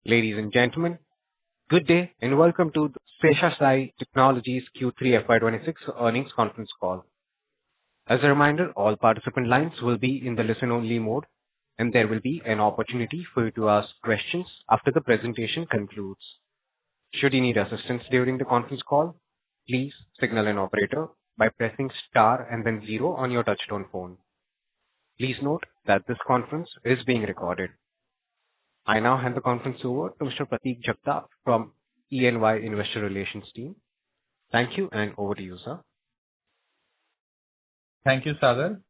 Ladies and gentlemen, good day and welcome to the Seshaasai Technologies Q3 FY26 earnings conference call. As a reminder, all participant lines will be in the listen-only mode, and there will be an opportunity for you to ask questions after the presentation concludes. Should you need assistance during the conference call, please signal an operator by pressing star and then zero on your touchtone phone. Please note that this conference is being recorded. I now hand the conference over to Mr. Prateek Jagtap from E&Y Investor Relations team. Thank you, and over to you, sir. Thank you, Sagar.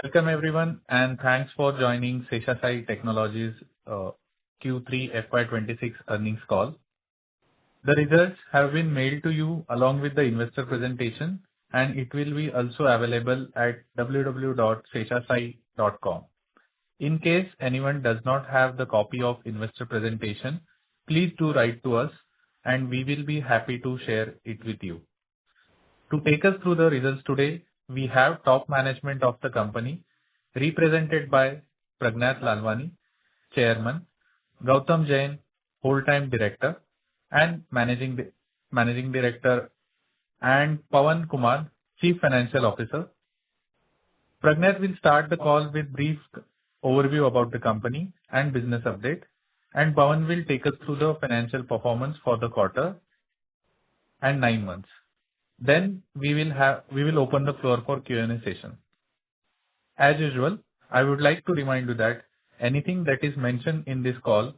Welcome, everyone, and thanks for joining Seshaasai Technologies Q3 FY26 earnings call. The results have been mailed to you along with the investor presentation, and it will be also available at www.seshaasai.com. In case anyone does not have the copy of investor presentation, please do write to us, and we will be happy to share it with you. To take us through the results today, we have top management of the company, represented by Pragnath Lalwani, Chairman, Gautam Jain, Whole-time Director and Managing Director, and Pawan Kumar, Chief Financial Officer. Pragnath will start the call with brief overview about the company and business update, and Pawan will take us through the financial performance for the quarter and 9 months. Then we will open the floor for Q&A session. As usual, I would like to remind you that anything that is mentioned in this call,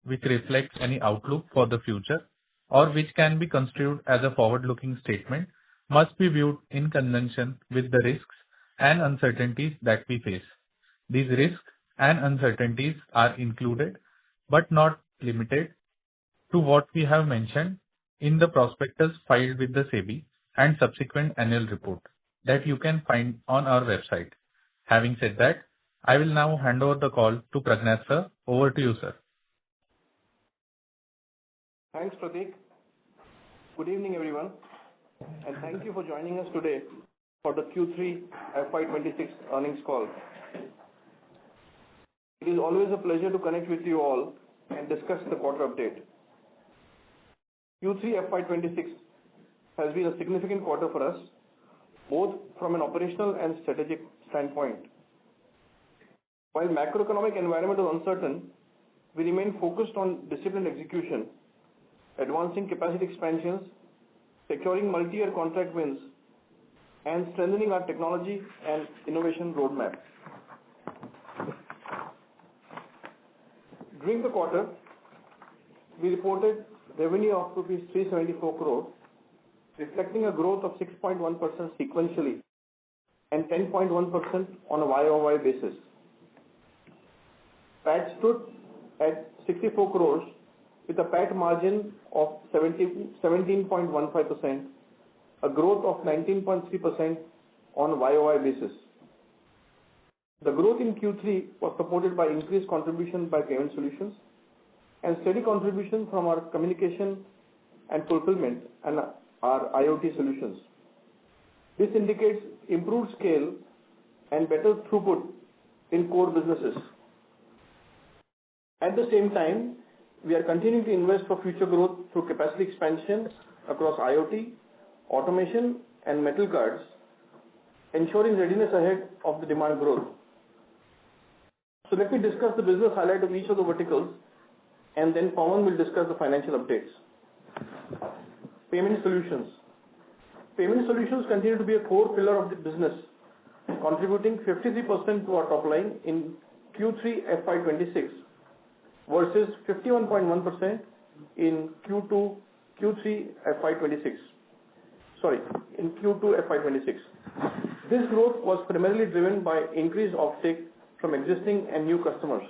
which reflects any outlook for the future or which can be construed as a forward-looking statement, must be viewed in conjunction with the risks and uncertainties that we face. These risks and uncertainties are included, but not limited to what we have mentioned in the prospectus filed with the SEBI and subsequent annual report that you can find on our website. Having said that, I will now hand over the call to Pragnath, sir. Over to you, sir. Thanks, Prateek. Good evening, everyone, and thank you for joining us today for the Q3 FY26 earnings call. It is always a pleasure to connect with you all and discuss the quarter update. Q3 FY26 has been a significant quarter for us, both from an operational and strategic standpoint. While macroeconomic environment is uncertain, we remain focused on disciplined execution, advancing capacity expansions, securing multi-year contract wins, and strengthening our technology and innovation roadmap. During the quarter, we reported revenue of rupees 374 crore, reflecting a growth of 6.1% sequentially and 10.1% on a YOY basis. PAT stood at 64 crores with a PAT margin of 17.15%, a growth of 19.3% on a YOY basis. The growth in Q3 was supported by increased contribution by payment solutions and steady contribution from our communication and fulfillment and our IoT solutions. This indicates improved scale and better throughput in core businesses. At the same time, we are continuing to invest for future growth through capacity expansion across IoT, automation, and metal cards, ensuring readiness ahead of the demand growth. So let me discuss the business highlight of each of the verticals, and then Pawan will discuss the financial updates. Payment solutions. Payment solutions continue to be a core pillar of the business, contributing 53% to our top line in Q3 FY26 versus 51.1% in Q2 FY26. This growth was primarily driven by increased offtake from existing and new customers.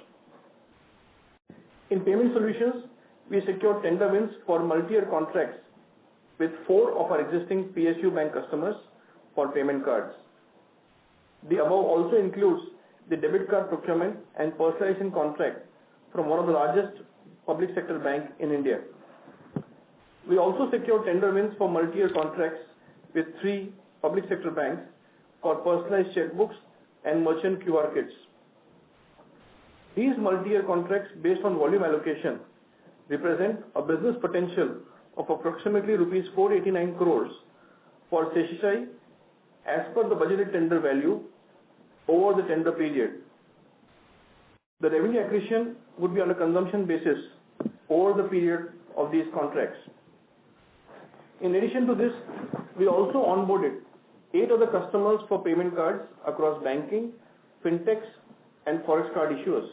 In payment solutions, we secured tender wins for multi-year contracts with 4 of our existing PSU bank customers for payment cards. The above also includes the debit card procurement and personalization contract from one of the largest public sector banks in India. We also secured tender wins for multi-year contracts with 3 public sector banks for personalized checkbooks and merchant QR kits. These multi-year contracts based on volume allocation represent a business potential of approximately rupees 489 crores for Seshaasai as per the budgeted tender value over the tender period. The revenue accretion would be on a consumption basis over the period of these contracts. In addition to this, we also onboarded 8 other customers for payment cards across banking, fintechs, and forex card issuers.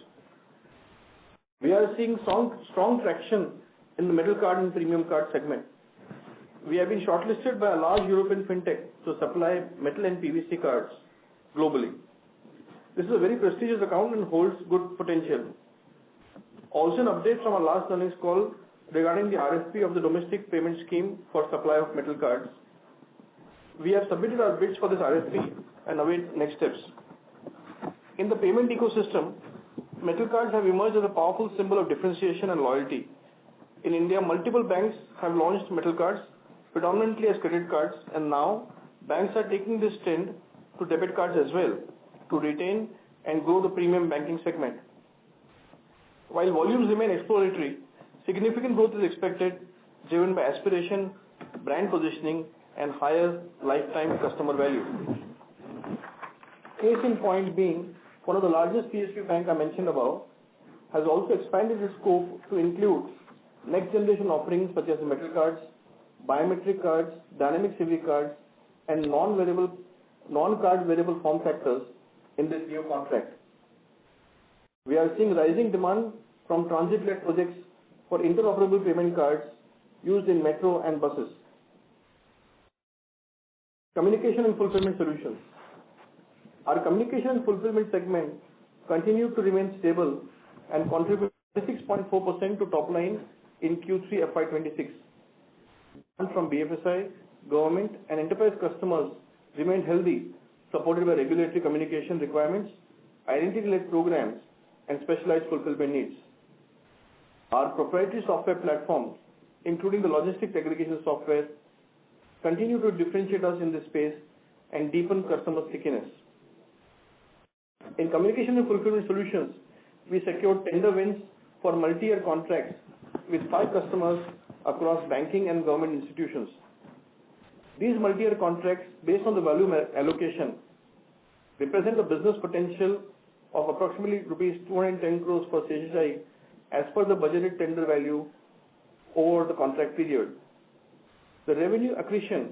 We are seeing strong traction in the metal card and premium card segment. We have been shortlisted by a large European fintech to supply metal and PVC cards globally. This is a very prestigious account and holds good potential. Also, an update from our last earnings call regarding the RFP of the domestic payment scheme for supply of metal cards. We have submitted our bids for this RFP and await next steps. In the payment ecosystem, metal cards have emerged as a powerful symbol of differentiation and loyalty. In India, multiple banks have launched metal cards, predominantly as credit cards, and now banks are taking this trend to debit cards as well to retain and grow the premium banking segment. While volumes remain exploratory, significant growth is expected, driven by aspiration, brand positioning, and higher lifetime customer value. Case in point being, one of the largest PSU bank I mentioned above has also expanded its scope to include next generation offerings such as metal cards, biometric cards, dynamic CV cards, and non-card variable form factors in this new contract. We are seeing rising demand from transit-led projects for interoperable payment cards used in metro and buses. Communication and fulfillment solutions. Our communication and fulfillment segment continued to remain stable and contribute 6.4% to top line in Q3 FY26. Demand from BFSI, government, and enterprise customers remained healthy, supported by regulatory communication requirements, identity-led programs, and specialized fulfillment needs. Our proprietary software platforms, including the logistics aggregation software, continue to differentiate us in this space and deepen customer stickiness. In communication and fulfillment solutions, we secured tender wins for multi-year contracts with 5 customers across banking and government institutions. These multi-year contracts, based on the value allocation, represent a business potential of approximately rupees 210 crores for Seshaasai as per the budgeted tender value over the contract period. The revenue accretion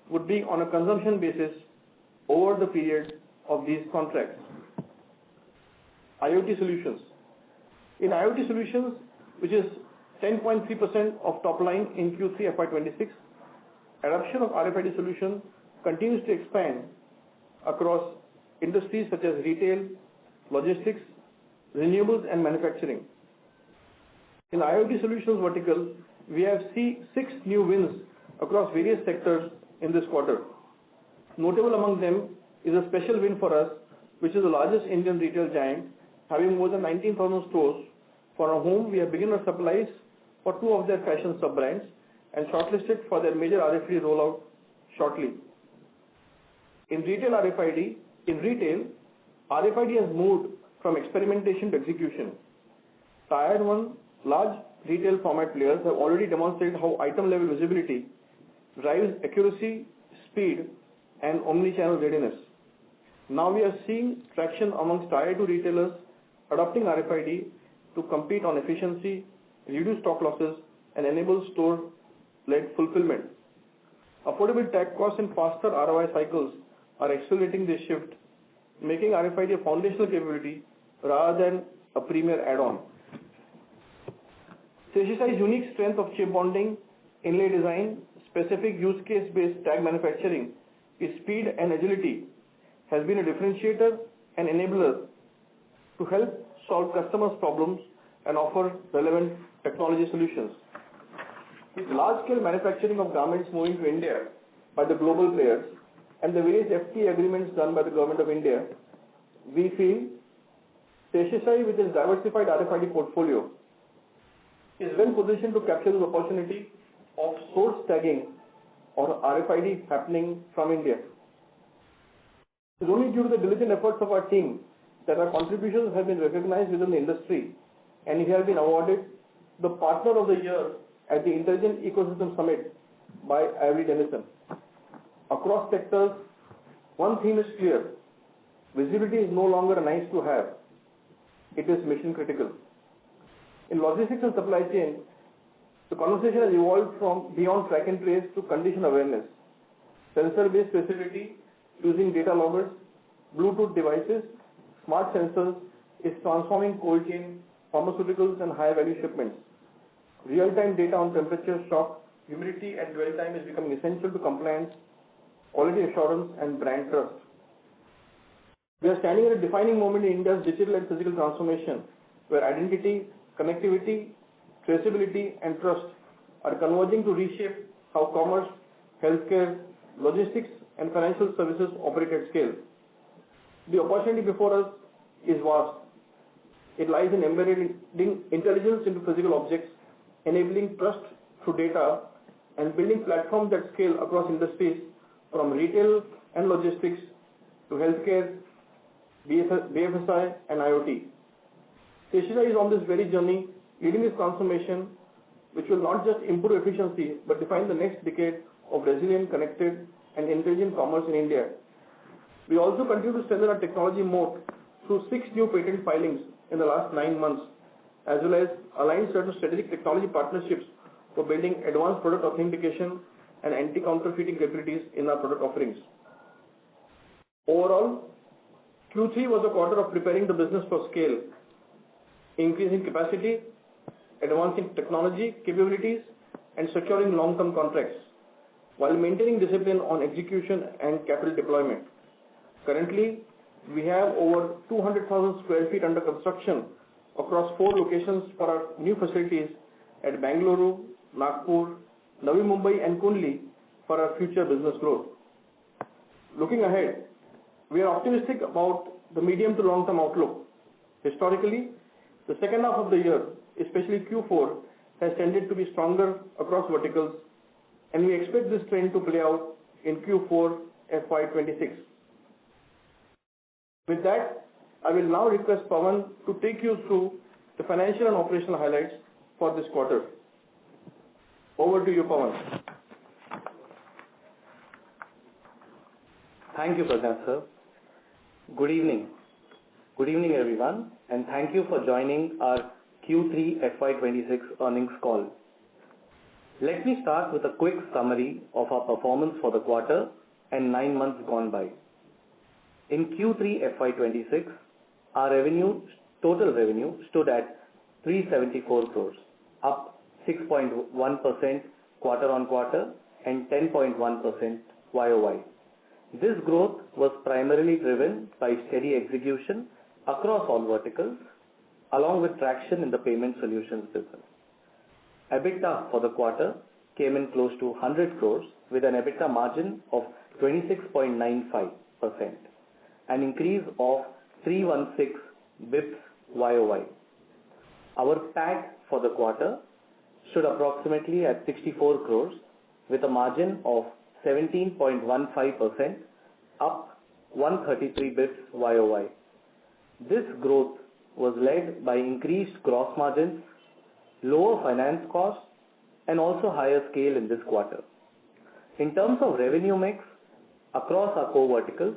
would be on a consumption basis over the period of these contracts. IoT solutions. In IoT solutions, which is 10.3% of top line in Q3 FY26, adoption of RFID solution continues to expand across industries such as retail, logistics, renewables, and manufacturing. In IoT solutions vertical, we have seen 6 new wins across various sectors in this quarter. Notable among them is a special win for us, which is the largest Indian retail giant, having more than 19,000 stores, for whom we have begun our supplies for 2 of their fashion sub-brands and shortlisted for their major RFID rollout shortly. In retail, RFID has moved from experimentation to execution. Tier 1 large retail format players have already demonstrated how item level visibility drives accuracy, speed, and omni-channel readiness. Now we are seeing traction amongst Tier 2 retailers adopting RFID to compete on efficiency, reduce stock losses, and enable store-led fulfillment. Affordable tag costs and faster ROI cycles are accelerating this shift, making RFID a foundational capability rather than a premier add-on. Seshaasai's unique strength of chip bonding, inlay design, specific use case-based tag manufacturing, its speed and agility has been a differentiator and enabler to help solve customers' problems and offer relevant technology solutions. With large-scale manufacturing of garments moving to India by the global players and the various FTA agreements done by the Government of India, we feel Seshaasai, with its diversified RFID portfolio, is well positioned to capture the opportunity of source tagging or RFID happening from India. It is only due to the diligent efforts of our team that our contributions have been recognized within the industry, and we have been awarded the Partner of the Year at the Intelligent Ecosystem Summit by Avery Dennison. Across sectors, one theme is clear. Visibility is no longer a nice to have. It is mission critical. In logistics and supply chain, the conversation has evolved from beyond track and trace to condition awareness. Sensor-based facility using data loggers, Bluetooth devices, smart sensors is transforming cold chain, pharmaceuticals and high value shipments. Real-time data on temperature, shock, humidity and dwell time is becoming essential to compliance, quality assurance and brand trust. We are standing at a defining moment in India's digital and physical transformation, where identity, connectivity, traceability and trust are converging to reshape how commerce, healthcare, logistics and financial services operate at scale. The opportunity before us is vast. It lies in embedding intelligence into physical objects, enabling trust through data, and building platforms that scale across industries from retail and logistics to healthcare, BFSI and IoT. Seshaasai is on this very journey, leading this transformation, which will not just improve efficiency, but define the next decade of resilient, connected, and intelligent commerce in India. We also continue to strengthen our technology moat through 6 new patent filings in the last 9 months, as well as align certain strategic technology partnerships for building advanced product authentication and anti-counterfeiting capabilities in our product offerings. Overall, Q3 was a quarter of preparing the business for scale, increasing capacity, advancing technology capabilities, and securing long-term contracts, while maintaining discipline on execution and capital deployment. Currently, we have over 200,000 square feet under construction across 4 locations for our new facilities at Bangalore, Nagpur, Navi Mumbai and Kundli for our future business growth. Looking ahead, we are optimistic about the medium to long-term outlook. Historically, the second half of the year, especially Q4, has tended to be stronger across verticals, and we expect this trend to play out in Q4 FY26. With that, I will now request Pawan to take you through the financial and operational highlights for this quarter. Over to you, Pawan. Thank you, Prakash sir. Good evening. Good evening, everyone, and thank you for joining our Q3 FY26 earnings call. Let me start with a quick summary of our performance for the quarter and 9 months gone by. In Q3 FY26, our total revenue stood at 374 crores, up 6.1% quarter on quarter and 10.1% YOY. This growth was primarily driven by steady execution across all verticals, along with traction in the payment solutions business. EBITDA for the quarter came in close to 100 crores with an EBITDA margin of 26.95%, an increase of 316 bps YOY. Our PAT for the quarter stood approximately at 64 crores with a margin of 17.15%, up 133 bps YOY. This growth was led by increased gross margins, lower finance costs, and also higher scale in this quarter. In terms of revenue mix, across our core verticals,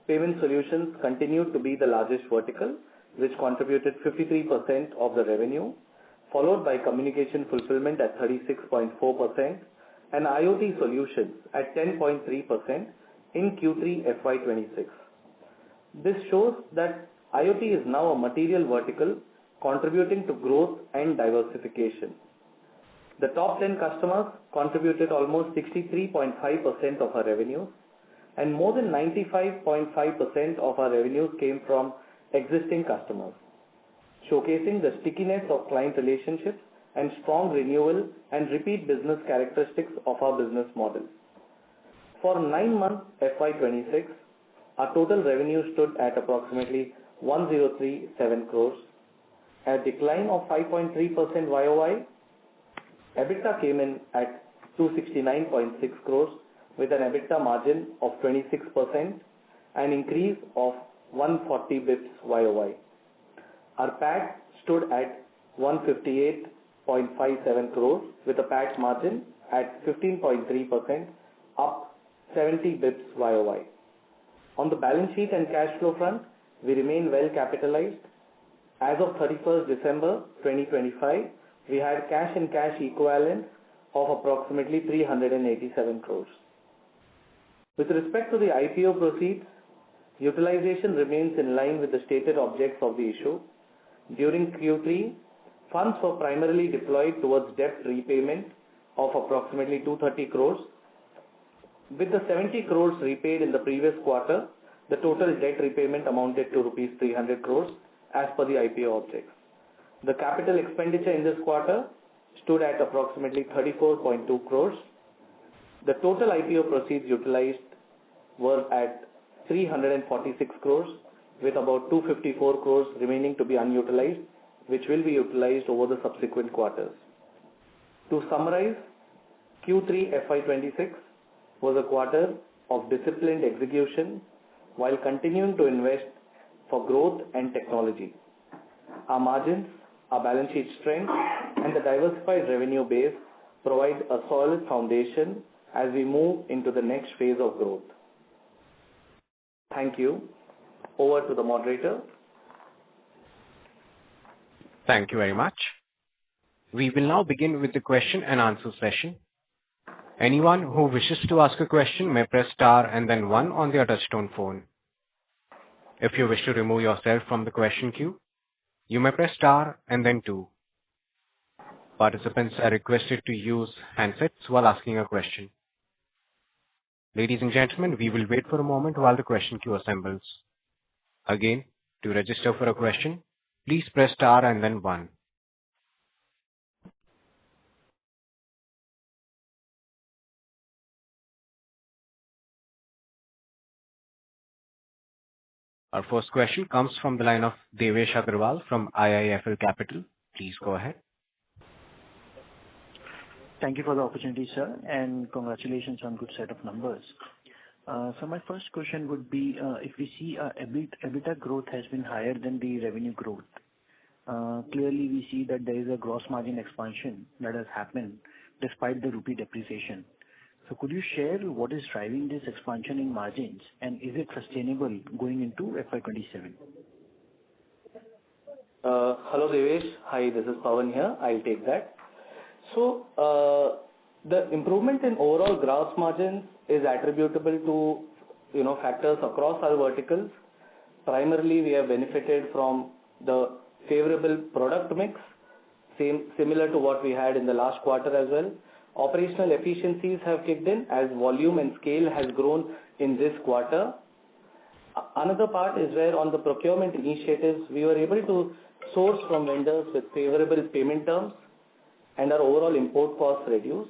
payment solutions continued to be the largest vertical, which contributed 53% of the revenue, followed by communication fulfillment at 36.4% and IoT solutions at 10.3% in Q3 FY26. This shows that IoT is now a material vertical contributing to growth and diversification. The top 10 customers contributed almost 63.5% of our revenue, and more than 95.5% of our revenues came from existing customers, showcasing the stickiness of client relationships and strong renewal and repeat business characteristics of our business model. For 9 months FY26, our total revenue stood at approximately 1037 crores, a decline of 5.3% YOY. EBITDA came in at 269.6 crores with an EBITDA margin of 26%, an increase of 140 bps YOY. Our PAT stood at 158 0.57 crores with a PAT margin at 15.3%, up 70 bps YOY. On the balance sheet and cash flow front, we remain well capitalized. As of 31st December 2025, we had cash and cash equivalents of approximately 387 crores. With respect to the IPO proceeds, utilization remains in line with the stated objects of the issue. During Q3, funds were primarily deployed towards debt repayment of approximately 230 crores. With the 70 crores repaid in the previous quarter, the total debt repayment amounted to rupees 300 crores as per the IPO objects. The capital expenditure in this quarter stood at approximately 34.2 crores. The total IPO proceeds utilized were at 346 crores, with about 254 crores remaining to be unutilized, which will be utilized over the subsequent quarters. To summarize, Q3 FY26 was a quarter of disciplined execution while continuing to invest for growth and technology. Our margins, our balance sheet strength, and the diversified revenue base provide a solid foundation as we move into the next phase of growth. Thank you. Over to the moderator. Thank you very much. We will now begin with the question and answer session. Anyone who wishes to ask a question may press star and then one on their touchtone phone. If you wish to remove yourself from the question queue, you may press star and then two. Participants are requested to use handsets while asking a question. Ladies and gentlemen, we will wait for a moment while the question queue assembles. Again, to register for a question, please press star and then one. Our first question comes from the line of Devesh Agarwal from IIFL Capital. Please go ahead. Thank you for the opportunity, sir, and congratulations on good set of numbers. So my first question would be, if we see EBITDA growth has been higher than the revenue growth. Clearly, we see that there is a gross margin expansion that has happened despite the rupee depreciation. So could you share what is driving this expansion in margins, and is it sustainable going into FY27? Hello Devesh. Hi, this is Pawan here. I'll take that. So, the improvement in overall gross margins is attributable to, factors across our verticals. Primarily, we have benefited from the favorable product mix, similar to what we had in the last quarter as well. Operational efficiencies have kicked in as volume and scale has grown in this quarter. Another part is where on the procurement initiatives, we were able to source from vendors with favorable payment terms and our overall import costs reduced.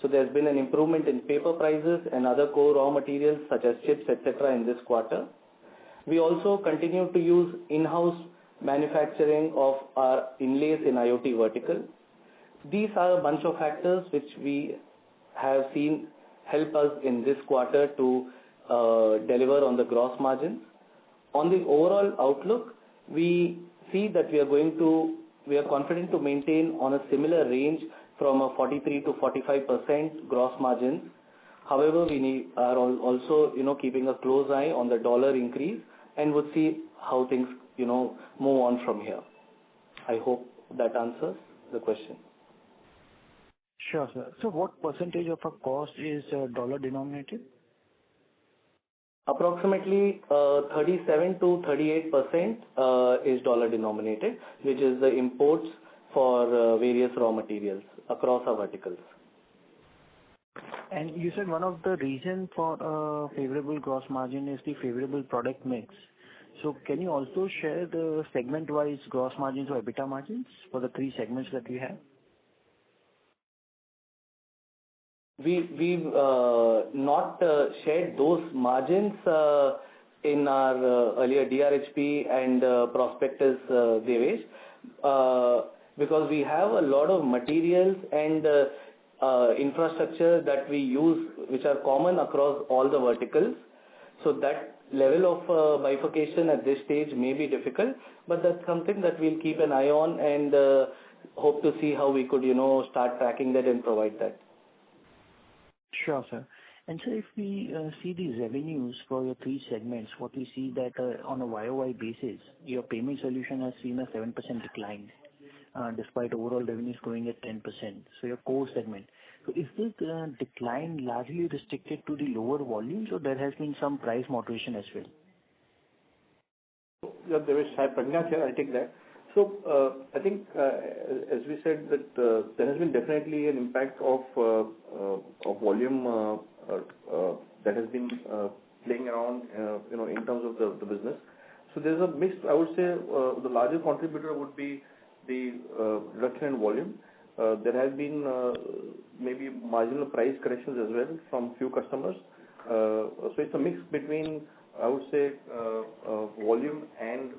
So there's been an improvement in paper prices and other core raw materials such as chips, etc. in this quarter. We also continue to use in-house manufacturing of our inlays in IoT vertical. These are a bunch of factors which we have seen help us in this quarter to deliver on the gross margins. On the overall outlook, we see that we are confident to maintain on a similar range from a 43 to 45% gross margins. However, we are also keeping a close eye on the dollar increase and would see how things move on from here. I hope that answers the question. Sure, sir. So what percentage of our cost is dollar denominated? Approximately 37 to 38% is dollar denominated, which is the imports for various raw materials across our verticals. And you said one of the reasons for favorable gross margin is the favorable product mix. So can you also share the segment-wise gross margins or EBITDA margins for the three segments that we have? We've not shared those margins in our earlier DRHP and prospectus, Devesh, because we have a lot of materials and infrastructure that we use which are common across all the verticals. So that level of bifurcation at this stage may be difficult, but that's something that we'll keep an eye on and hope to see how we could, start tracking that and provide that. Sure, sir. And so if we see these revenues for your three segments, what we see that on a YOY basis, your payment solution has seen a 7% decline, despite overall revenues growing at 10%. So your core segment. So is this decline largely restricted to the lower volumes, or there has been some price moderation as well? Yeah, there is Pragna here. I'll take that. So I think, as we said, that there has been definitely an impact of volume that has been playing around, in terms of the business. So there's a mix. I would say the larger contributor would be the reduction in volume. There has been maybe marginal price corrections as well from few customers. So it's a mix between, I would say, volume and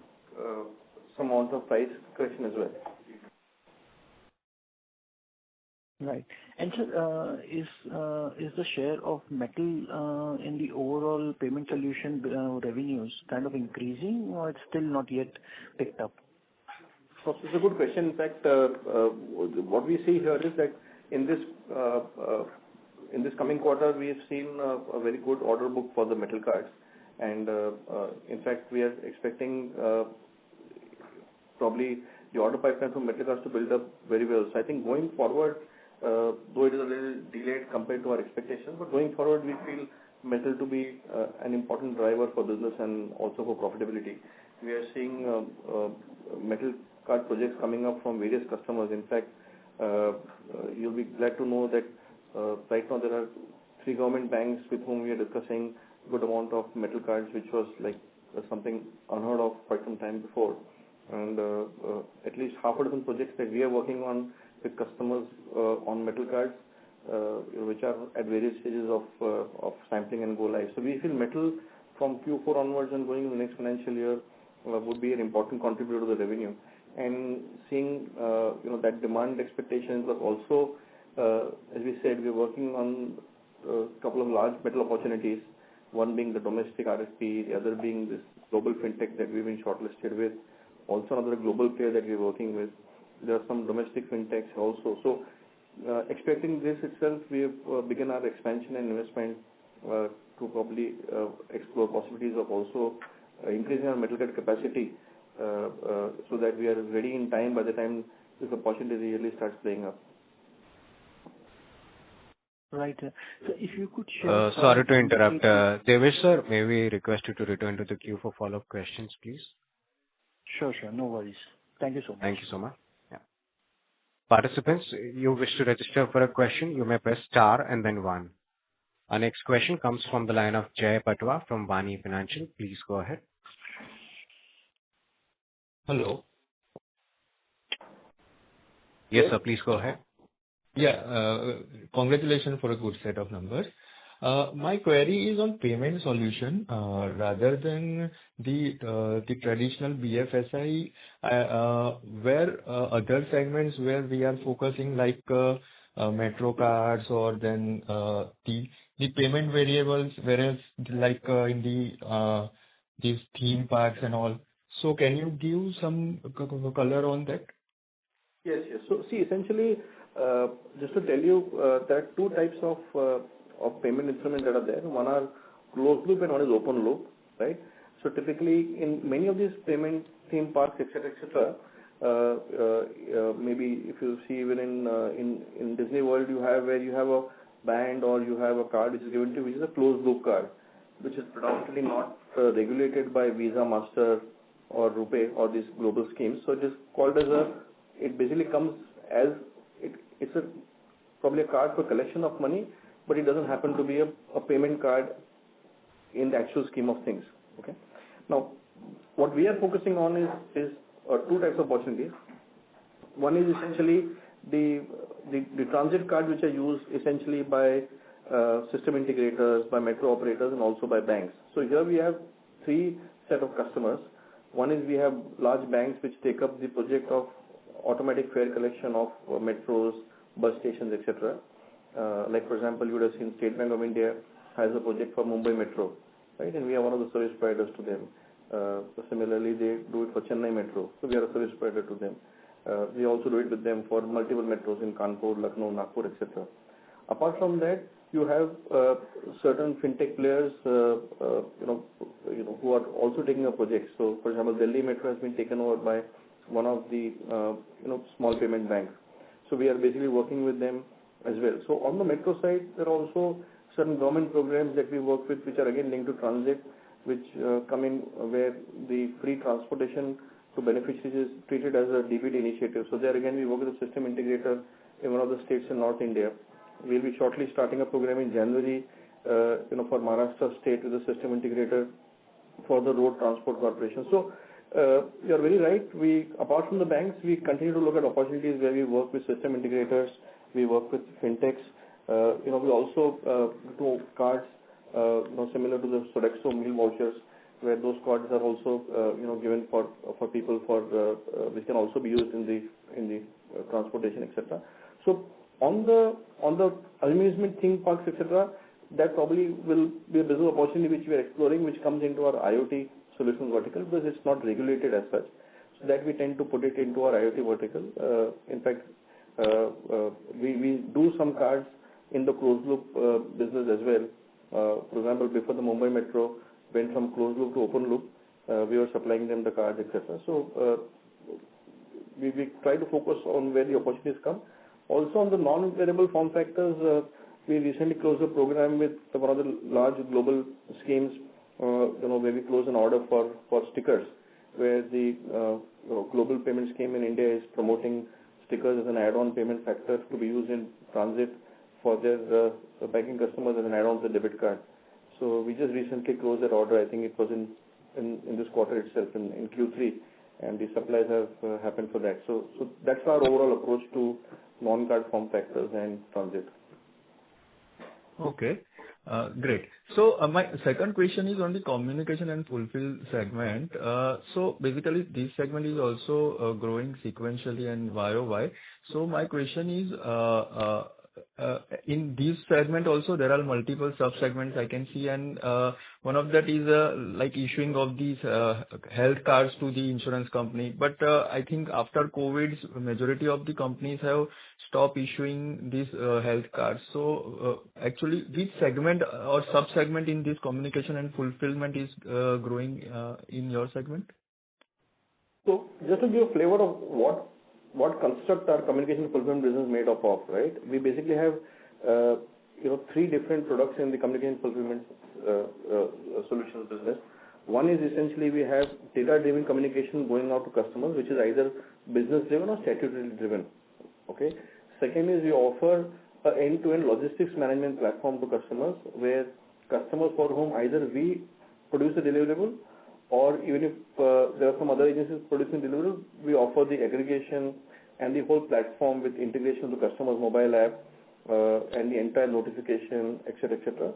some amount of price correction as well. Right. And so, is the share of metal in the overall payment solution revenues kind of increasing, or it's still not yet picked up? So it's a good question. In fact, what we see here is that in this coming quarter, we have seen a very good order book for the metal cards, and in fact, we are expecting probably the order pipeline for metal cards to build up very well. So I think going forward, though it is a little delayed compared to our expectations, but going forward, we feel metal to be an important driver for business and also for profitability. We are seeing metal card projects coming up from various customers. In fact, you'll be glad to know that right now there are 3 government banks with whom we are discussing good amount of metal cards, which was like something unheard of quite some time before. And at least half a dozen projects that we are working on with customers on metal cards, which are at various stages of sampling and go live. So we feel metal from Q4 onwards and going into the next financial year would be an important contributor to the revenue. And seeing that demand expectations, but also as we said, we're working on a couple of large metal opportunities. One being the domestic RFP, the other being this global fintech that we've been shortlisted with. Also another global player that we're working with. There are some domestic fintechs also. So expecting this itself, we have begun our expansion and investment to probably explore possibilities of also increasing our metal card capacity so that we are ready in time by the time this opportunity really starts playing up. Right. So if you could share... sorry to interrupt. Devesh sir, may we request you to return to the queue for follow-up questions, please? Sure. No worries. Thank you so much. Thank you so much. Yeah. Participants, you wish to register for a question, you may press star and then 1. Our next question comes from the line of Jay Patwa from Vani Financial. Please go ahead. Hello. Yes, sir. Please go ahead. Yeah. Congratulations for a good set of numbers. My query is on payment solution rather than the traditional BFSI, where other segments where we are focusing like metro cards or then the payment variables, whereas like in these theme parks and all. So can you give some color on that? Yes. So see, essentially, just to tell you, there are 2 types of payment instruments that are there. One are closed loop and one is open loop, right? So typically, in many of these payment theme parks, etc., maybe if you see even in Disney World, you have a band or you have a card which is given to you, which is a closed loop card, which is predominantly not regulated by Visa, Master, or RuPay or these global schemes. So it is called as it basically comes as it's probably a card for collection of money, but it doesn't happen to be a payment card in the actual scheme of things. Okay. Now, what we are focusing on is 2 types of opportunities. One is essentially the transit card, which are used essentially by system integrators, by metro operators, and also by banks. So here we have 3 set of customers. One is we have large banks which take up the project of automatic fare collection of metros, bus stations, etc. Like for example, you would have seen State Bank of India has a project for Mumbai Metro, right? And we are one of the service providers to them. Similarly, they do it for Chennai Metro, so we are a service provider to them. We also do it with them for multiple metros in Kanpur, Lucknow, Nagpur, etc. Apart from that, you have certain fintech players, who are also taking up projects. So, for example, Delhi Metro has been taken over by one of the small payment banks. So we are basically working with them as well. So on the metro side, there are also certain government programs that we work with, which are again linked to transit, which come in where the free transportation to beneficiaries is treated as a DBT initiative. So there again, we work with a system integrator in one of the states in North India. We'll be shortly starting a program in January, for Maharashtra state with a system integrator for the road transport corporation. So you are very right. Apart from the banks, we continue to look at opportunities where we work with system integrators, we work with fintechs. We also do cards, similar to the Sodexo meal vouchers, where those cards are also, given for people which can also be used in the transportation, etc. So on the amusement theme parks, etc., that probably will be a business opportunity which we are exploring, which comes into our IoT solutions vertical, because it's not regulated as such. So that we tend to put it into our IoT vertical. In fact, we do some cards in the closed loop business as well. For example, before the Mumbai Metro went from closed loop to open loop, we were supplying them the cards, etc. So we try to focus on where the opportunities come. Also on the non-wearable form factors, we recently closed a program with one of the large global schemes, where we closed an order for stickers, where the global payment scheme in India is promoting stickers as an add-on payment factor to be used in transit for their banking customers as an add-on to the debit card. So we just recently closed that order. I think it was in this quarter itself, in Q3, and the supplies have happened for that. So that's our overall approach to non-card form factors and transit. Okay. Great. So my second question is on the communication and fulfill segment. So basically this segment is also growing sequentially and YOY. So my question is, in this segment also there are multiple sub-segments I can see, and one of that is like issuing of these health cards to the insurance company. But I think after COVID, majority of the companies have stopped issuing these health cards. So actually, which segment or sub-segment in this communication and fulfillment is growing in your segment? So just to give a flavor of what construct our communication and fulfillment business made up of, right? We basically have three different products in the communication fulfillment solutions business. One is essentially we have data-driven communication going out to customers, which is either business-driven or statutory driven. Okay. Second is we offer an end-to-end logistics management platform to customers, where customers for whom either we produce a deliverable, or even if there are some other agencies producing deliverable, we offer the aggregation and the whole platform with integration to customers' mobile app and the entire notification, etc., etc.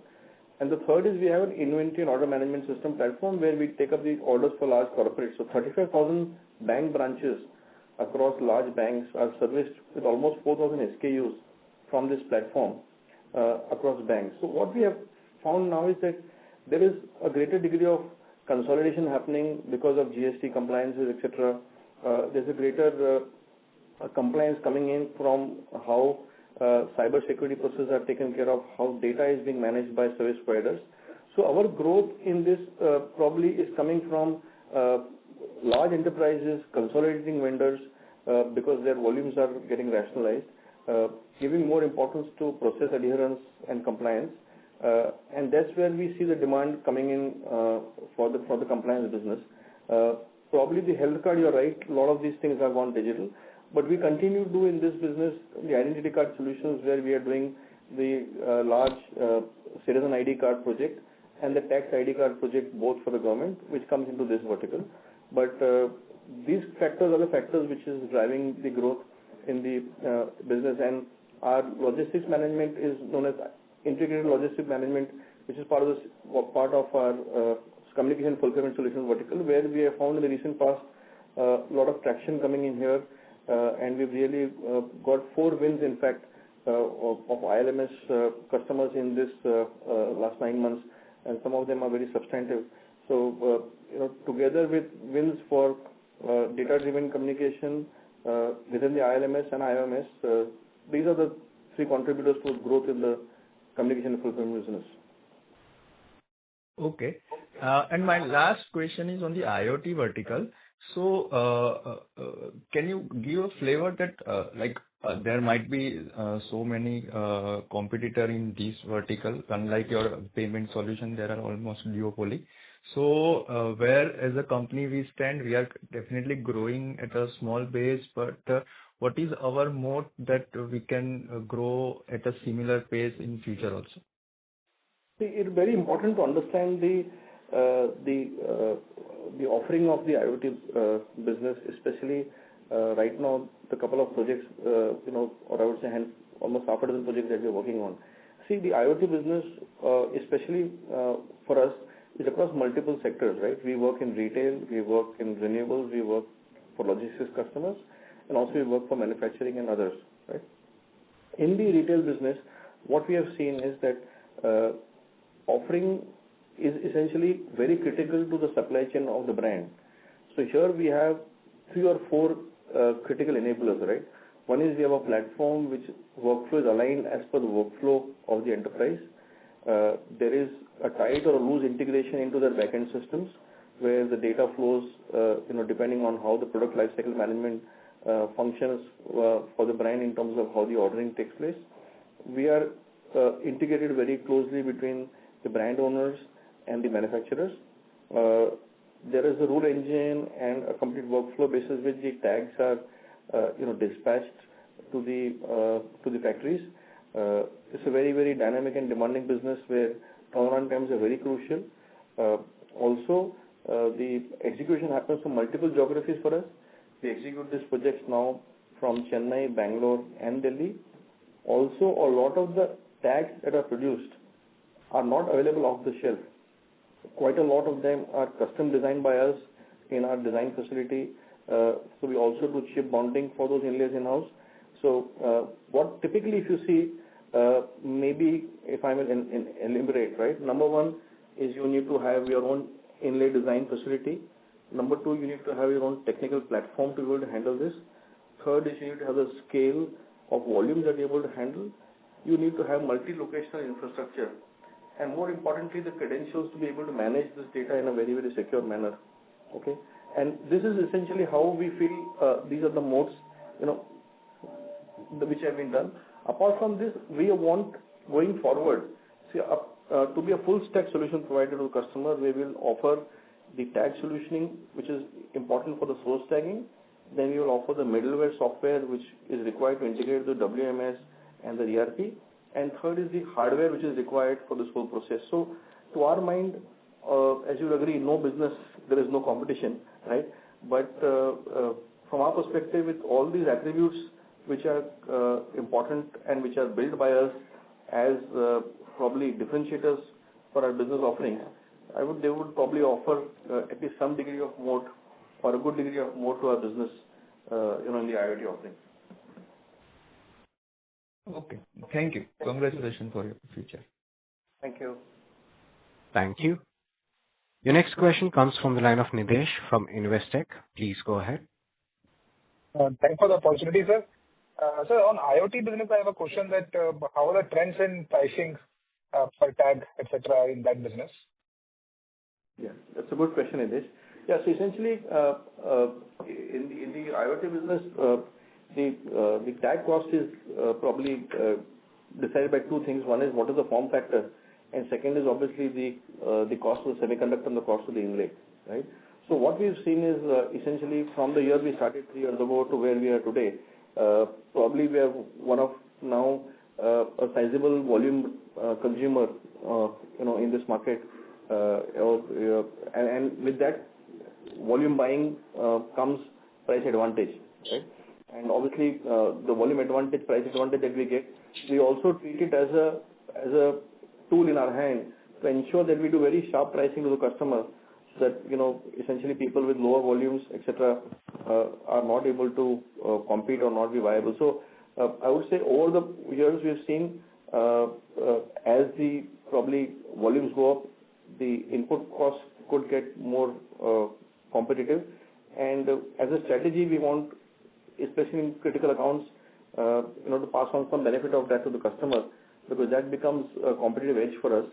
And the third is we have an inventory and order management system platform where we take up the orders for large corporates. So 35,000 bank branches across large banks are serviced with almost 4,000 SKUs from this platform across banks. So what we have found now is that there is a greater degree of consolidation happening because of GST compliances, etc. There's a greater compliance coming in from how cyber security processes are taken care of, how data is being managed by service providers. So our growth in this probably is coming from large enterprises consolidating vendors because their volumes are getting rationalized, giving more importance to process adherence and compliance. And that's where we see the demand coming in for the compliance business. Probably the health card, you're right, a lot of these things have gone digital, but we continue to do in this business the identity card solutions, where we are doing the large citizen ID card project and the tax ID card project, both for the government, which comes into this vertical. But these factors are the factors which is driving the growth in the business. And our logistics management is known as integrated logistics management, which is part of our communication fulfillment solutions vertical, where we have found in the recent past a lot of traction coming in here, and we've really got 4 wins, in fact, of ILMS customers in this last 9 months, and some of them are very substantive. So, together with wins for data-driven communication within the ILMS and IOMS, these are the three contributors to growth in the communication and fulfillment business. Okay. And my last question is on the IoT vertical. So, can you give a flavor that there might be so many competitor in this vertical, unlike your payment solution, there are almost duopoly. So, where as a company we stand, we are definitely growing at a small base, but what is our moat that we can grow at a similar pace in future also? See, it's very important to understand the offering of the IoT business, especially right now, the couple of projects, or I would say almost half a dozen projects that we're working on. See, the IoT business, especially for us, is across multiple sectors, right? We work in retail, we work in renewables, we work for logistics customers, and also we work for manufacturing and others, right? In the retail business, what we have seen is that offering is essentially very critical to the supply chain of the brand. So here we have 3 or 4 critical enablers, right? One is we have a platform which workflow is aligned as per the workflow of the enterprise. There is a tight or a loose integration into their backend systems where the data flows, depending on how the product lifecycle management functions for the brand in terms of how the ordering takes place. We are integrated very closely between the brand owners and the manufacturers. There is a rule engine and a complete workflow basis which the tags are, dispatched to the factories. It's a very, very dynamic and demanding business where turnaround times are very crucial. Also, the execution happens from multiple geographies for us. We execute these projects now from Chennai, Bangalore, and Delhi. Also, a lot of the tags that are produced are not available off the shelf. Quite a lot of them are custom designed by us in our design facility. So we also do chip bonding for those inlays in-house. So what typically if you see, maybe if I will enumerate, right? Number one is you need to have your own inlay design facility. Number two, you need to have your own technical platform to be able to handle this. Third is you need to have the scale of volume that you're able to handle. You need to have multi-locational infrastructure. And more importantly, the credentials to be able to manage this data in a very, very secure manner. Okay? And this is essentially how we feel these are the modes, which have been done. Apart from this, we want going forward, to be a full stack solution provider to the customer, we will offer the tag solutioning, which is important for the source tagging. Then we will offer the middleware software, which is required to integrate the WMS and the ERP. And third is the hardware, which is required for this whole process. So to our mind, as you will agree, no business, there is no competition, right? But from our perspective, with all these attributes which are important and which are built by us as probably differentiators for our business offerings, they would probably offer at least some degree of moat or a good degree of moat to our business, in the IoT offering. Okay. Thank you. Congratulations for your future. Thank you. Thank you. Your next question comes from the line of Nidesh from Investec. Please go ahead. Thanks for the opportunity, sir. Sir, on IoT business, I have a question that how are the trends in pricing per tag, etc., in that business? Yeah, that's a good question, Nidesh. Yeah, so essentially, in the IoT business, the tag cost is probably decided by two things. One is what is the form factor, and second is obviously the cost of the semiconductor and the cost of the inlay, right? So what we've seen is essentially from the year we started 3 years ago to where we are today, probably we are one of now a sizable volume consumer, in this market, and with that volume buying comes price advantage, right? And obviously the volume advantage, price advantage that we get, we also treat it as a tool in our hand to ensure that we do very sharp pricing to the customer, so that essentially people with lower volumes, etc., are not able to compete or not be viable. So I would say over the years we have seen as the probably volumes go up, the input costs could get more competitive. And as a strategy, we want, especially in critical accounts, to pass on some benefit of that to the customer, because that becomes a competitive edge for us.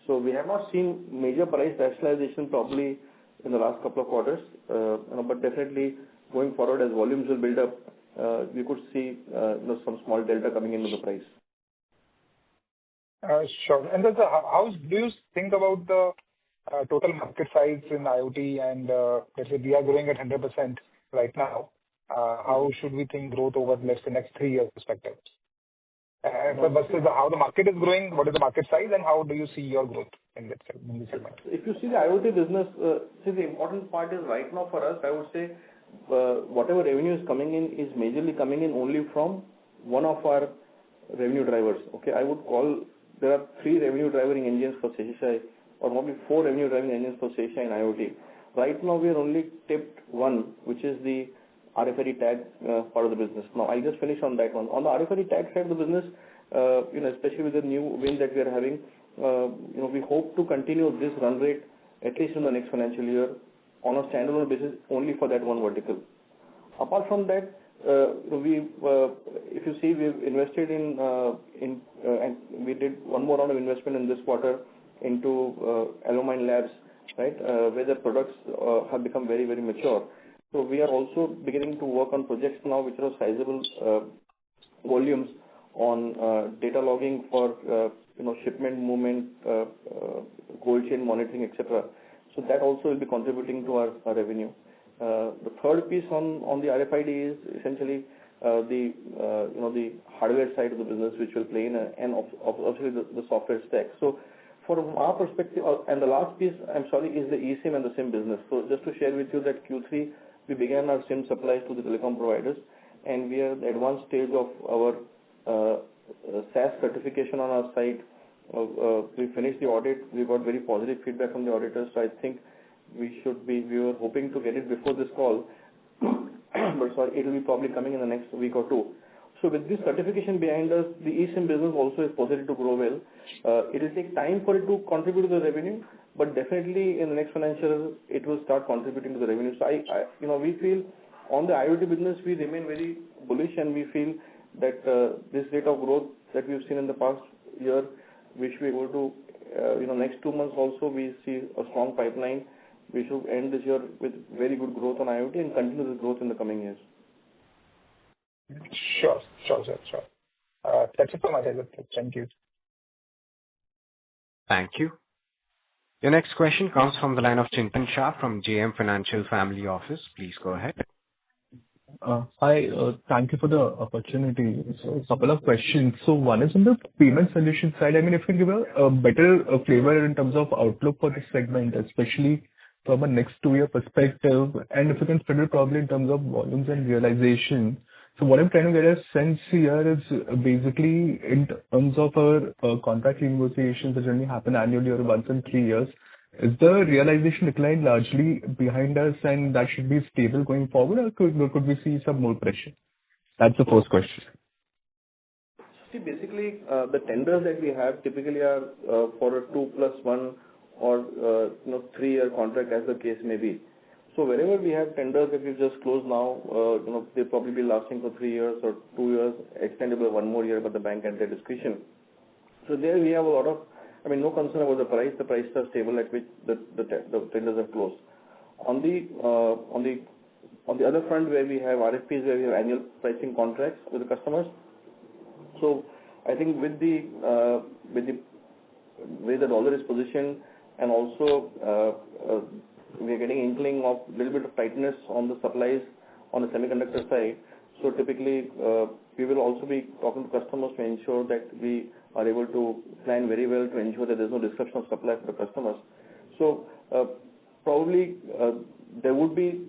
So we have not seen major price rationalization probably in the last couple of quarters, but definitely going forward as volumes will build up, we could see some small delta coming into the price. Sure. And then, how do you think about the total market size in IoT? And let's say we are growing at 100% right now. How should we think growth over, let's say, next 3 years perspective? Versus how the market is growing, what is the market size, and how do you see your growth in this segment? If you see the IoT business, the important part is right now for us, I would say, whatever revenue is coming in is majorly coming in only from one of our revenue drivers. Okay, I would call there are 3 revenue driving engines for Seshaasai, or probably 4 revenue driving engines for Seshaasai in IoT. Right now, we are only tipped one, which is the RFID tag part of the business. Now, I'll just finish on that one. On the RFID tag side of the business, especially with the new win that we are having, we hope to continue this run rate at least in the next financial year on a standalone basis only for that one vertical. Apart from that, if you see, we've invested in and we did one more round of investment in this quarter into Alumine Labs, right, where the products have become very, very mature. So we are also beginning to work on projects now which are sizable volumes on data logging for shipment movement, cold chain monitoring, etc. So that also will be contributing to our revenue. The third piece on the RFID is essentially the hardware side of the business, which will play in, and obviously the software stack. So from our perspective, and the last piece, I'm sorry, is the eSIM and the SIM business. So just to share with you that Q3, we began our SIM supplies to the telecom providers, and we are at the advanced stage of our SAS certification on our site. We finished the audit. We got very positive feedback from the auditors. So I think we were hoping to get it before this call, but sorry, it will be probably coming in the next week or two. So with this certification behind us, the eSIM business also is positioned to grow well. It will take time for it to contribute to the revenue, but definitely in the next financial year, it will start contributing to the revenue. So we feel on the IoT business, we remain very bullish, and we feel that this rate of growth that we've seen in the past year, we should be able to, next 2 months also, we see a strong pipeline. We should end this year with very good growth on IoT and continue this growth in the coming years. Sure. That's it from my side. Thank you. Thank you. Your next question comes from the line of Chintan Shah from JM Financial Family Office. Please go ahead. Hi, thank you for the opportunity. So a couple of questions. So one is on the payment solution side. I mean, if you give a better flavor in terms of outlook for this segment, especially from a next 2-year perspective, and if you can spread it probably in terms of volumes and realization. So what I'm trying to get a sense here is basically in terms of our contract negotiations that generally happen annually or once in 3 years, is the realization decline largely behind us and that should be stable going forward, or could we see some more pressure? That's the first question. See, basically, the tenders that we have typically are for a 2+1 or 3-year contract, as the case may be. So wherever we have tenders that we've just closed now, they'll probably be lasting for 3 years or 2 years, extendable 1 more year, but the bank at their discretion. So there we have a lot of, no concern about the price. The prices are stable at which the tenders are closed. On the other front, where we have RFPs, where we have annual pricing contracts with the customers. So I think with the way the dollar is positioned, and also we are getting inkling of a little bit of tightness on the supplies on the semiconductor side. So typically, we will also be talking to customers to ensure that we are able to plan very well to ensure that there's no disruption of supply for the customers. So probably there would be,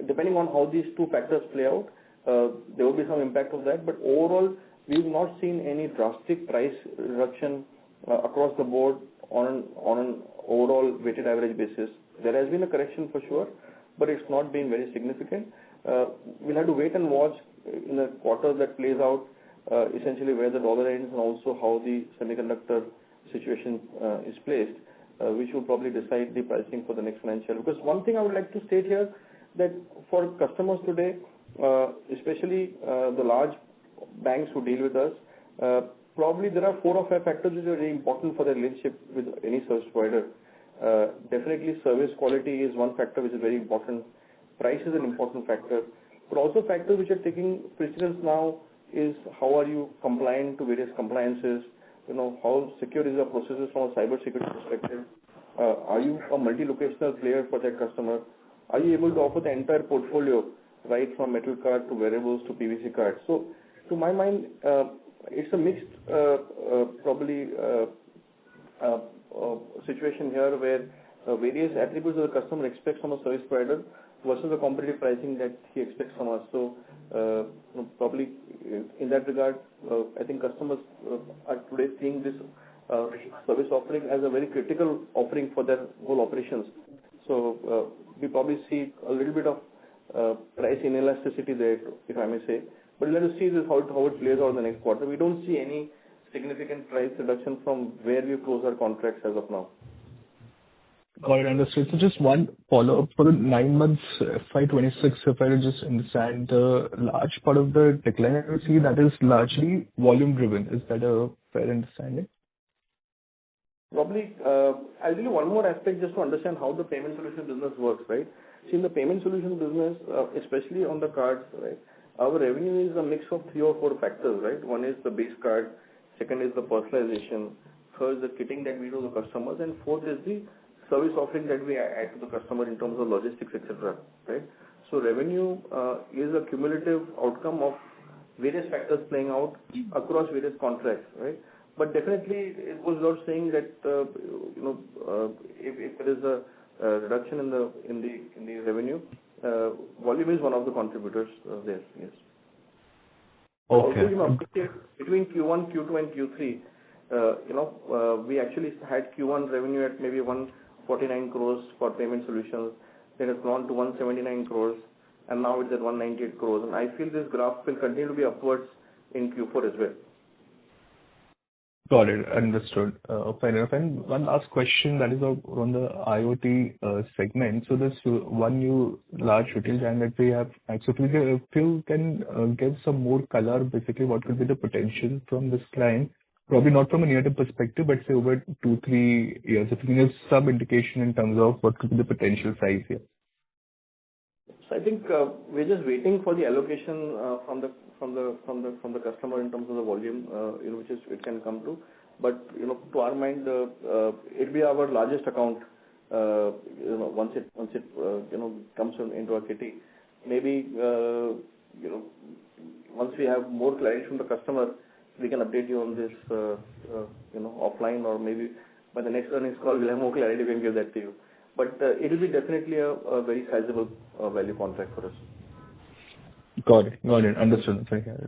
depending on how these 2 factors play out, there will be some impact of that. But overall, we've not seen any drastic price reduction across the board on an overall weighted average basis. There has been a correction for sure, but it's not been very significant. We'll have to wait and watch in a quarter that plays out, essentially where the dollar ends and also how the semiconductor situation is placed. which will probably decide the pricing for the next financial. Because one thing I would like to state here, that for customers today, especially the large banks who deal with us, probably there are 4 or 5 factors which are very important for their relationship with any service provider. Definitely service quality is one factor which is very important. Price is an important factor. But also factors which are taking precedence now is how are you compliant to various compliances, how secure is your processes from a cyber security perspective. Are you a multi-locational player for that customer? Are you able to offer the entire portfolio, right from metal card to wearables to PVC cards? So to my mind, it's a mixed probably situation here where various attributes that the customer expects from a service provider versus the competitive pricing that he expects from us. So probably in that regard, I think customers are today seeing this service offering as a very critical offering for their whole operations. So we probably see a little bit of price inelasticity there, if I may say. But let us see this how it plays out in the next quarter. We don't see any significant price reduction from where we close our contracts as of now. Got it, understood. So just one follow-up. For the 9 months FY26, if I just understand, the large part of the decline I see that is largely volume driven. Is that a fair understanding? Probably, I'll give you one more aspect just to understand how the payment solution business works, right? See, in the payment solution business, especially on the cards, right, our revenue is a mix of 3 or 4 factors, right? One is the base card, second is the personalization, third is the kitting that we do to the customers, and fourth is the service offering that we add to the customer in terms of logistics, etc. Right? So revenue is a cumulative outcome of various factors playing out across various contracts, right? But definitely, it goes without saying that if there is a reduction in the revenue, volume is one of the contributors there. Yes. Okay. Also, between Q1, Q2, and Q3, we actually had Q1 revenue at maybe 149 crores for payment solutions. Then it's gone to 179 crores, and now it's at 198 crores. And I feel this graph will continue to be upwards in Q4 as well. Got it. Understood. Fair enough. And one last question that is on the IoT segment. So this one new large retail giant that we have, so if you can give some more color, basically what could be the potential from this client? Probably not from a near-term perspective, but say over 2-3 years. If you can give some indication in terms of what could be the potential size here. So I think we're just waiting for the allocation from the customer in terms of the volume, which it can come to. But to our mind, it'll be our largest account. Once it comes into our kitty. Maybe once we have more clarity from the customer, we can update you on this offline, or maybe by the next earnings call we'll have more clarity. We can give that to you. But it will be definitely a very sizable value contract for us. Got it. Understood.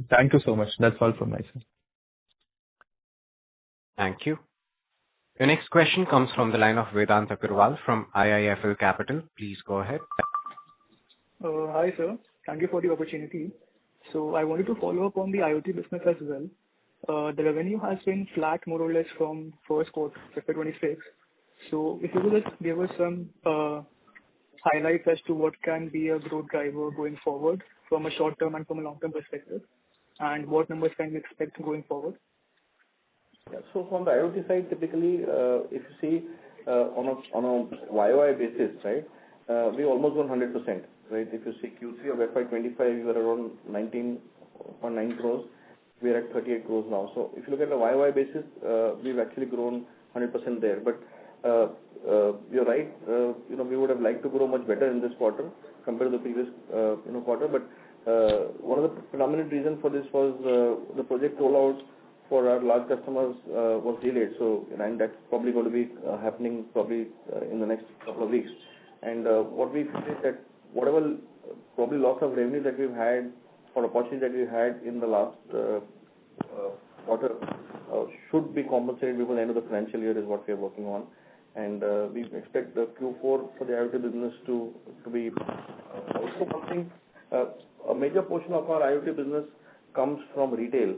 Thank you so much. That's all from my side. Thank you. The next question comes from the line of Vedant Agarwal from IIFL Capital. Please go ahead. Hi, sir. Thank you for the opportunity. So I wanted to follow up on the IoT business as well. The revenue has been flat more or less from first quarter FY26. So if you could just give us some highlights as to what can be a growth driver going forward from a short-term and from a long-term perspective, and what numbers can we expect going forward? Yeah, so from the IoT side, typically, if you see on a YOY basis, right, we almost won 100%, right? If you see Q3 of FY25, we were around 19.9 crores. We are at 38 crores now. So if you look at the YOY basis, we've actually grown 100% there. But you're right. We would have liked to grow much better in this quarter compared to the previous quarter. But one of the predominant reasons for this was the project rollout for our large customers was delayed. So and that's probably going to be happening probably in the next couple of weeks. And what we feel is that whatever probably loss of revenue that we've had or opportunity that we had in the last quarter should be compensated before the end of the financial year is what we are working on. And we expect the Q4 for the IoT business to be also something. A major portion of our IoT business comes from retail.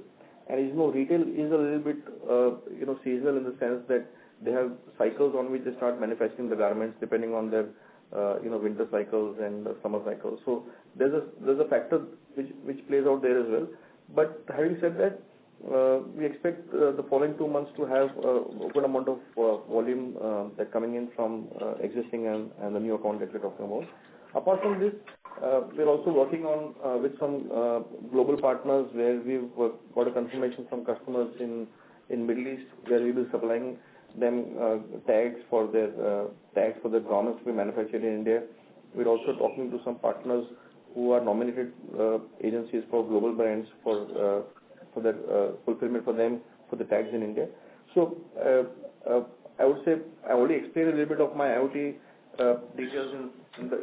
And retail is a little bit seasonal in the sense that they have cycles on which they start manufacturing the garments depending on their winter cycles and summer cycles. So there's a factor which plays out there as well. But having said that, we expect the following 2 months to have a good amount of volume that coming in from existing and the new account that we're talking about. Apart from this, we're also working on with some global partners where we've got a confirmation from customers in Middle East, where we will be supplying them tags for their garments to be manufactured in India. We're also talking to some partners who are nominated agencies for global brands for that fulfillment for them for the tags in India. So I would say I already explained a little bit of my IoT details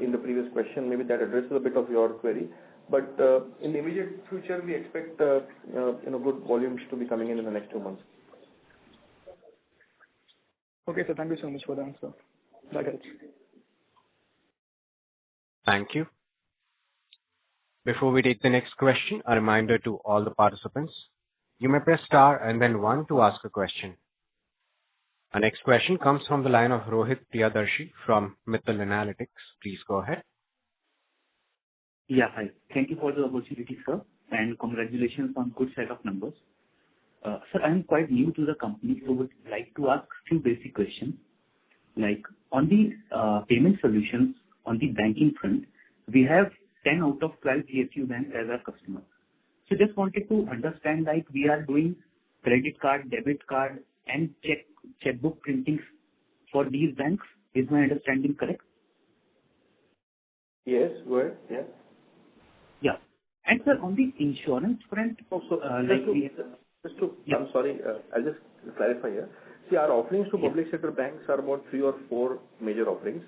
in the previous question. Maybe that addresses a bit of your query. But in the immediate future, we expect good volumes to be coming in the next 2 months. Okay, so thank you so much for the answer. That helps. Thank you. Before we take the next question, a reminder to all the participants. You may press star and then 1 to ask a question. Our next question comes from the line of Rohit Priyadarshi from Mittal Analytics. Please go ahead. Yeah, hi. Thank you for the opportunity, sir, and congratulations on good set of numbers. Sir, I am quite new to the company, so would like to ask few basic questions. Like on the payment solutions on the banking front, we have 10 out of 12 PSU banks as our customer. So just wanted to understand, like we are doing credit card, debit card, and checkbook printings for these banks. Is my understanding correct? Yes, go ahead. Yeah. Yeah. And sir, on the insurance front, also I'm sorry, I'll just clarify here. See, our offerings to public sector banks are about 3 or 4 major offerings.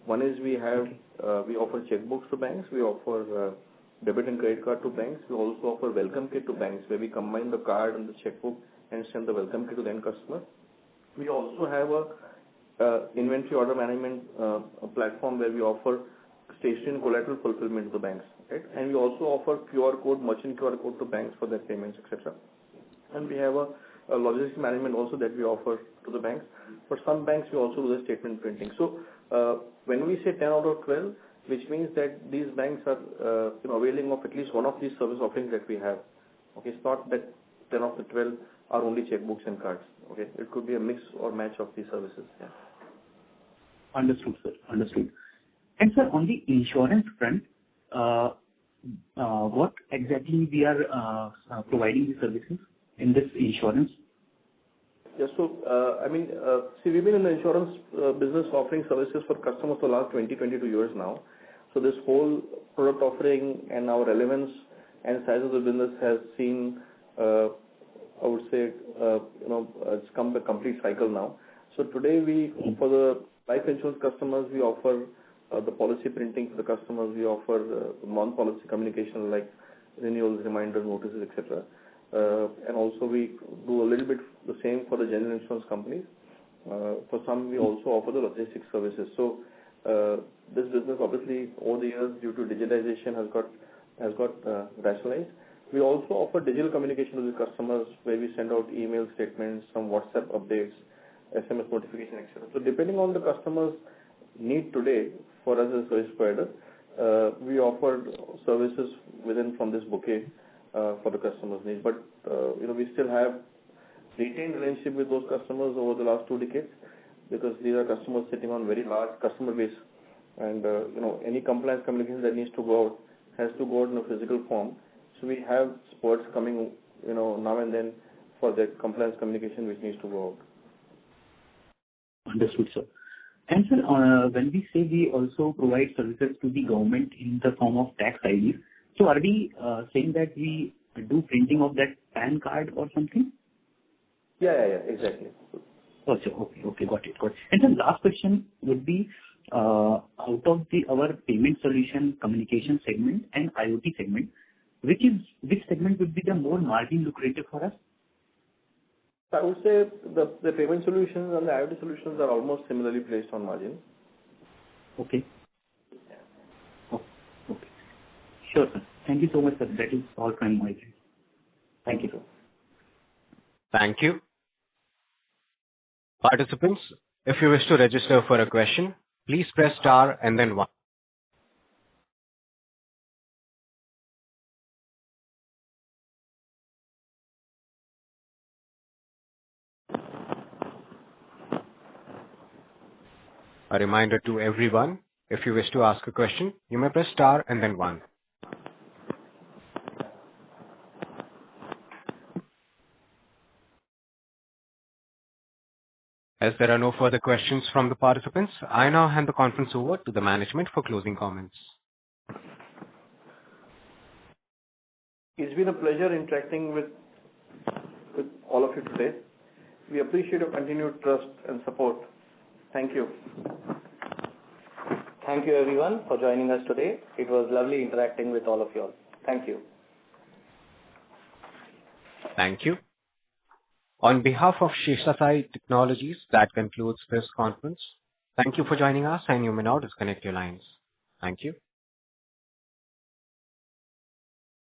One is we offer checkbooks to banks. We offer debit and credit card to banks. We also offer welcome kit to banks, where we combine the card and the checkbook and send the welcome kit to the end customer. We also have a inventory order management platform where we offer stationery and collateral fulfillment to the banks, right? And we also offer merchant QR code to banks for their payments, etc. And we have a logistics management also that we offer to the banks. For some banks, we also do the statement printing. So when we say 10 out of 12, which means that these banks are availing of at least one of these service offerings that we have. Okay, it's not that 10 of the 12 are only checkbooks and cards. Okay, it could be a mix or match of these services. Yeah. Understood, sir. Understood. And sir, on the insurance front, what exactly we are providing the services in this insurance? Yeah, so see, we've been in the insurance business offering services for customers for the last 22 years now. So this whole product offering and our relevance and size of the business has seen, I would say, it's come a complete cycle now. So today for the life insurance customers, we offer the policy printing for the customers. We offer non-policy communication like renewals, reminders, notices, etc. And also we do a little bit the same for the general insurance companies. For some, we also offer the logistics services. So this business, obviously, over the years, due to digitization, has got rationalized. We also offer digital communication to the customers, where we send out email statements, some WhatsApp updates, SMS notification, etc. So depending on the customer's need today, for us as a service provider, we offer services from this bouquet for the customer's needs. But we still have retained relationship with those customers over the last 2 decades, because these are customers sitting on very large customer base, and any compliance communication that needs to go out has to go out in a physical form. So we have spurts coming now and then for that compliance communication which needs to go out. Understood, sir. And sir, when we say we also provide services to the government in the form of tax IDs, so are we saying that we do printing of that PAN card or something? Yeah, exactly. Oh, sir. Okay, got it. And the last question would be, out of our payment solution, communication segment and IoT segment, which segment would be the more margin lucrative for us? I would say the payment solutions and the IoT solutions are almost similarly placed on margin. Okay. Okay. Sure, sir. Thank you so much, sir. That is all from my side. Thank you, sir. Thank you. Participants, if you wish to register for a question, please press star and then one. A reminder to everyone, if you wish to ask a question, you may press star and then one. As there are no further questions from the participants, I now hand the conference over to the management for closing comments. It's been a pleasure interacting with all of you today. We appreciate your continued trust and support. Thank you. Thank you everyone for joining us today. It was lovely interacting with all of you all. Thank you. Thank you. On behalf of Seshaasai Technologies, that concludes this conference. Thank you for joining us, and you may now disconnect your lines. Thank you.